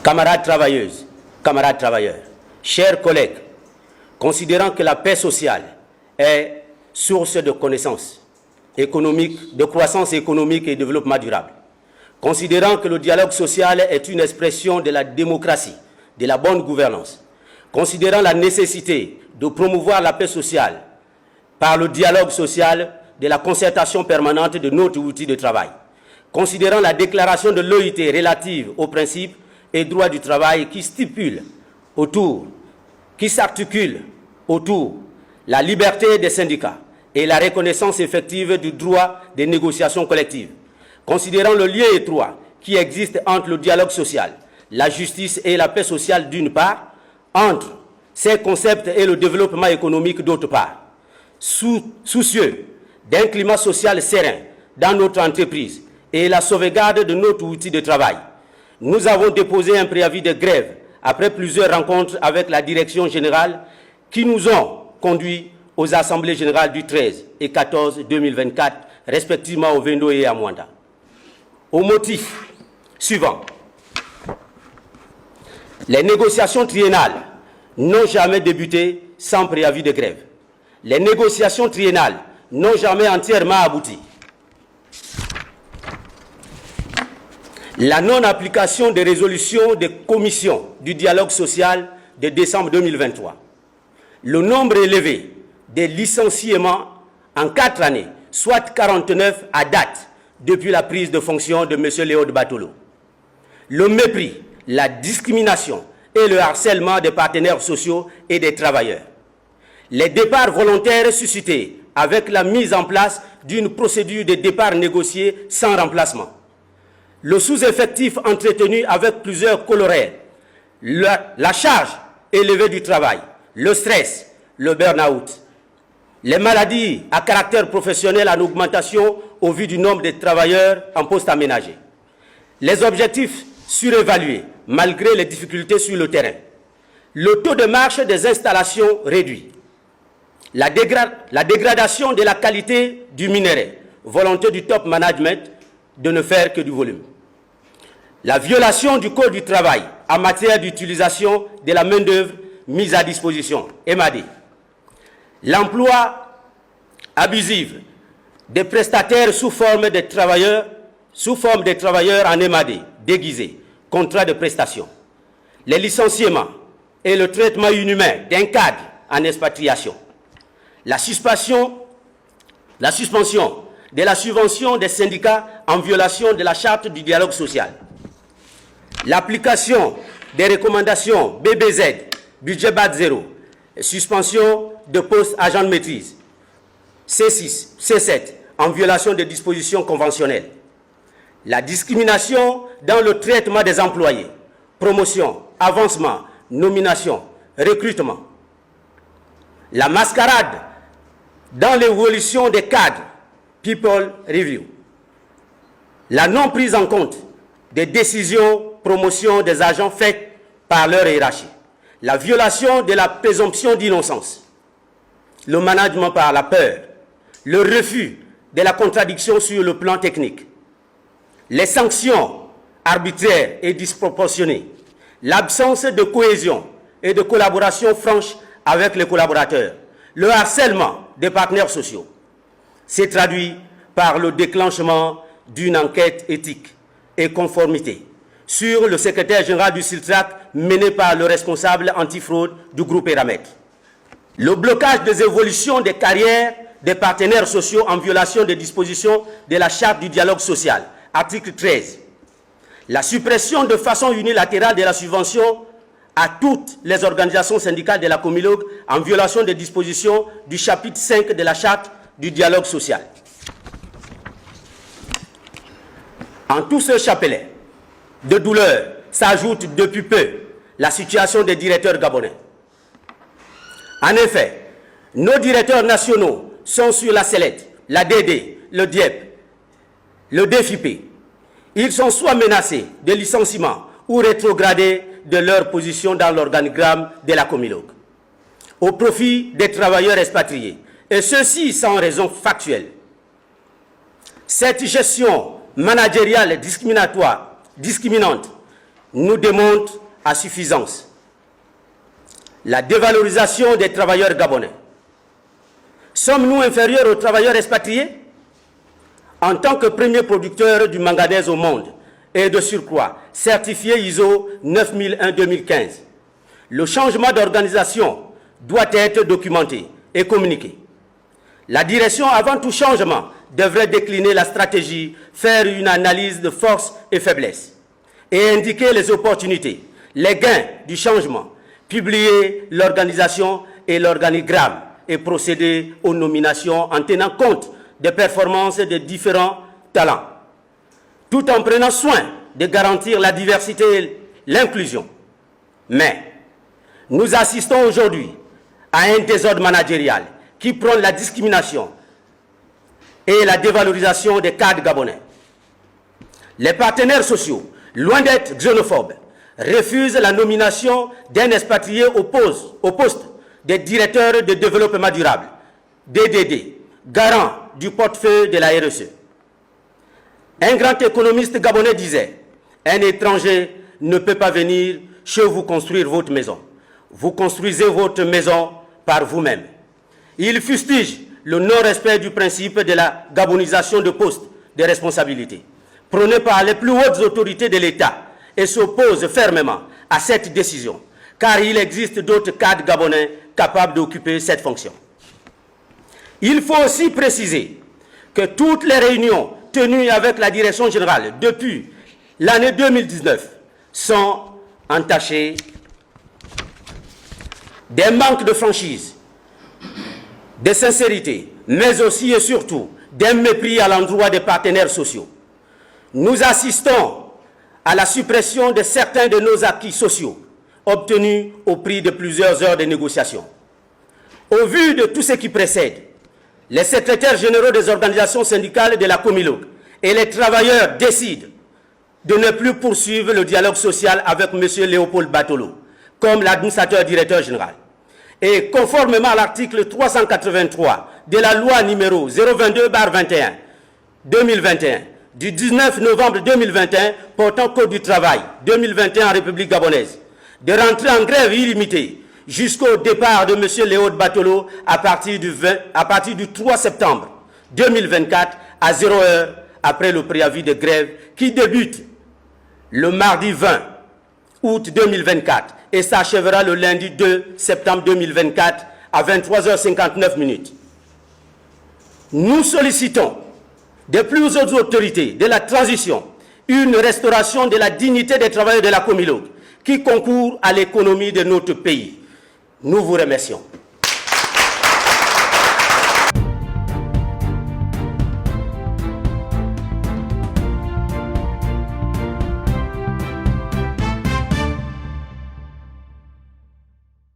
Camarades travailleuses, camarades travailleurs, chers collègues, considérant que la paix sociale est source de connaissances économiques, de croissance économique et de développement durable, considérant que le dialogue social est une expression de la démocratie, de la bonne gouvernance, considérant la nécessité de promouvoir la paix sociale par le dialogue social, de la concertation permanente de notre outil de travail, considérant la déclaration de l'OIT relative aux principes et droits du travail qui s'articule autour la liberté des syndicats et la reconnaissance effective du droit des négociations collectives, considérant le lien étroit qui existe entre le dialogue social, la justice et la paix sociale d'une part, entre ces concepts et le développement économique d'autre part, soucieux d'un climat social serein dans notre entreprise et la sauvegarde de notre outil de travail, nous avons déposé un préavis de grève après plusieurs rencontres avec la direction générale qui nous ont conduits aux assemblées générales du 13 et 14 2024, respectivement au Vendo et à Mwanda. Au motif suivant, les négociations triennales n'ont jamais débuté sans préavis de grève. Les négociations triennales n'ont jamais entièrement abouti. La non-application des résolutions des commissions du dialogue social de décembre 2023. Le nombre élevé des licenciements en 4 années, soit 49 à date, depuis la prise de fonction de M. Léo Batolo. Le mépris, la discrimination et le harcèlement des partenaires sociaux et des travailleurs. Les départs volontaires suscités avec la mise en place d'une procédure de départ négociée sans remplacement. Le sous-effectif entretenu avec plusieurs colorés, la charge élevée du travail, le stress, le burn-out, les maladies à caractère professionnel en augmentation au vu du nombre de travailleurs en poste aménagé, les objectifs surévalués malgré les difficultés sur le terrain, le taux de marche des installations réduit, la dégradation de la qualité du minerai, volonté du top management de ne faire que du volume. La violation du Code du travail en matière d'utilisation de la main-d'œuvre mise à disposition, MAD. L'emploi abusif des prestataires sous forme de travailleurs en MAD, déguisés, contrat de prestation. Les licenciements et le traitement inhumain d'un cadre en expatriation. La suspension de la subvention des syndicats en violation de la charte du dialogue social. L'application des recommandations BBZ, budget bas zéro, suspension de poste agent de maîtrise, C6, C7, en violation des dispositions conventionnelles. La discrimination dans le traitement des employés, promotion, avancement, nomination, recrutement. La mascarade dans l'évolution des cadres, People Review. La non prise en compte des décisions promotion des agents faites par leur hiérarchie. La violation de la présomption d'innocence. Le management par la peur. Le refus de la contradiction sur le plan technique. Les sanctions arbitraires et disproportionnées. L'absence de cohésion et de collaboration franche avec les collaborateurs. Le harcèlement des partenaires sociaux. C'est traduit par le déclenchement d'une enquête éthique et conformité sur le secrétaire général du SILTRAC mené par le responsable antifraude du groupe Eramet. Le blocage des évolutions des carrières des partenaires sociaux en violation des dispositions de la charte du dialogue social, article 13. La suppression de façon unilatérale de la subvention à toutes les organisations syndicales de la Comilog en violation des dispositions du chapitre 5 de la charte du dialogue social. En tout ce chapelet de douleur s'ajoute depuis peu la situation des directeurs gabonais. En effet, nos directeurs nationaux sont sur la sellette, la DD, le DIEP, le DFIP. Ils sont soit menacés de licenciement ou rétrogradés de leur position dans l'organigramme de la Comilog, au profit des travailleurs expatriés, et ceci sans raison factuelle. Cette gestion managériale discriminante nous démontre à suffisance la dévalorisation des travailleurs gabonais. Sommes-nous inférieurs aux travailleurs expatriés? En tant que premier producteur du manganèse au monde et de surcroît certifié ISO 9001-2015, le changement d'organisation doit être documenté et communiqué. La direction, avant tout changement, devrait décliner la stratégie, faire une analyse de force et faiblesse et indiquer les opportunités, les gains du changement, publier l'organisation et l'organigramme et procéder aux nominations en tenant compte des performances des différents talents, tout en prenant soin de garantir la diversité et l'inclusion. Mais nous assistons aujourd'hui à un désordre managérial qui prône la discrimination et la dévalorisation des cadres gabonais. Les partenaires sociaux, loin d'être xénophobes, refusent la nomination d'un expatrié au poste de directeur de développement durable, DDD, garant du portefeuille de la RSE. Un grand économiste gabonais disait « Un étranger ne peut pas venir chez vous construire votre maison. Vous construisez votre maison par vous-même. » Il fustige le non-respect du principe de la gabonisation de postes de responsabilité, prôné par les plus hautes autorités de l'État, et s'oppose fermement à cette décision, car il existe d'autres cadres gabonais capables d'occuper cette fonction. Il faut aussi préciser que toutes les réunions tenues avec la direction générale depuis l'année 2019 sont entachées des manques de franchise, de sincérité, mais aussi et surtout d'un mépris à l'endroit des partenaires sociaux. Nous assistons à la suppression de certains de nos acquis sociaux obtenus au prix de plusieurs heures de négociations. Au vu de tout ce qui précède, les secrétaires généraux des organisations syndicales de la Comilog et les travailleurs décident de ne plus poursuivre le dialogue social avec M. Léopold Batolo comme l'administrateur directeur général. Et conformément à l'article 383 de la loi numéro 022/21 2021 du 19 novembre 2021 portant Code du travail 2021 en République gabonaise, de rentrer en grève illimitée jusqu'au départ de M. Léopold Batolo à partir du 3 septembre 2024 à 0 heure après le préavis de grève qui débute le mardi 20 août 2024 et s'achèvera le lundi 2 septembre 2024 à 23h59. Nous sollicitons des plus hautes autorités de la transition une restauration de la dignité des travailleurs de la Comilog qui concourent à l'économie de notre pays. Nous vous remercions.